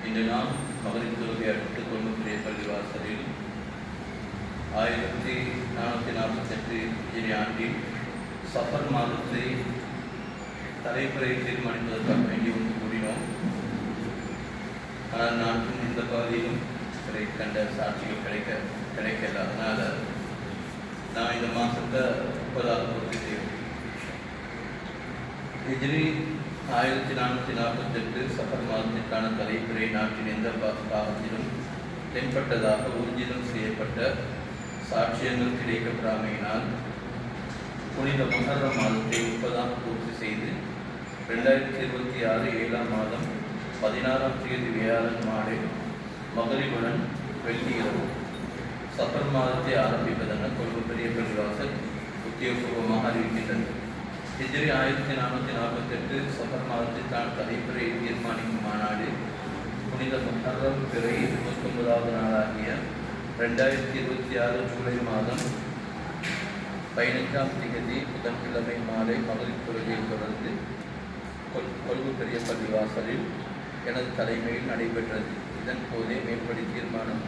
இன்று நாம் மகரின் தொழுகை அடுத்து கொள்ளுக்குரிய பள்ளிவாசலில் 1448 ஹிஜ்ரி ஆண்டில் சஃபர் மாதத்தை தலைப்புரை தீர்மானிப்பதற்காக வேண்டி ஒன்று கூடினோம். ஆனால் நாட்டின் இந்த பகுதியிலும் கண்ட சாட்சிகள் கிடைக்கல. அதனால் நான் இந்த மாதத்தை 30ஆக பூர்த்தி செய்வோம். ஹிஜ்ரி 1448 சஃபர் மாதத்திற்கான தலைப்புரை நாட்டின் எந்த பாகத்திலும் தென்பட்டதாக ஊர்ஜிதம் செய்யப்பட்ட சாட்சியங்கள் கிடைக்கப்படாமையினால் புனித முஹர்ரம் மாதத்தை 30ஆக பூர்த்தி செய்து 2026 7ஆம் மாதம் 16ஆம் தேதி வியாழன் மாலை மகரிபுடன் வெள்ளி இரவு சஃபர் மாதத்தை ஆரம்பிப்பதென கொள்கை பெரிய பள்ளிவாசல் உத்தியோகபூர்வமாக அறிவிக்கின்றது. ஹிஜ்ரி 1448 சஃபர் மாதத்திற்கான தலைப்புரை தீர்மானிக்கும் மாநாடு புனித முஹர்ரம் பிறை 29வது நாளாகிய 2026 ஜூலை மாதம் 15ஆம் தேதி புதன்கிழமை மாலை மகரிப் தொழுகையை தொடர்ந்து கொள்கை பெரிய பள்ளிவாசலில் எனது தலைமையில் நடைபெற்றது. இதன் போதே மேற்படி தீர்மானம்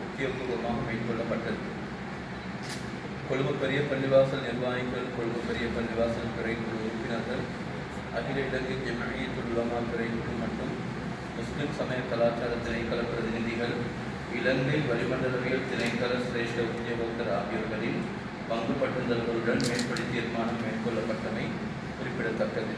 உத்தியோகபூர்வமாக மேற்கொள்ளப்பட்டது. கொள்கை பெரிய பள்ளிவாசல் நிர்வாகிகள், கொள்கை பெரிய பள்ளிவாசல் துறைக்குழு உறுப்பினர்கள், அகில இலங்கை ஜம்இய்யத்துல் உலமா துறைக்குழு மற்றும் முஸ்லிம் சமய கலாச்சார திணைக்கள பிரதிநிதிகள், இலங்கை வளிமண்டலவியல் திணைக்கள சிரேஷ்ட உத்தியோகத்தர் ஆகியோர்களின் பங்கு பட்டுதல்களுடன் மேற்படி தீர்மானம் மேற்கொள்ளப்பட்டமை குறிப்பிடத்தக்கது.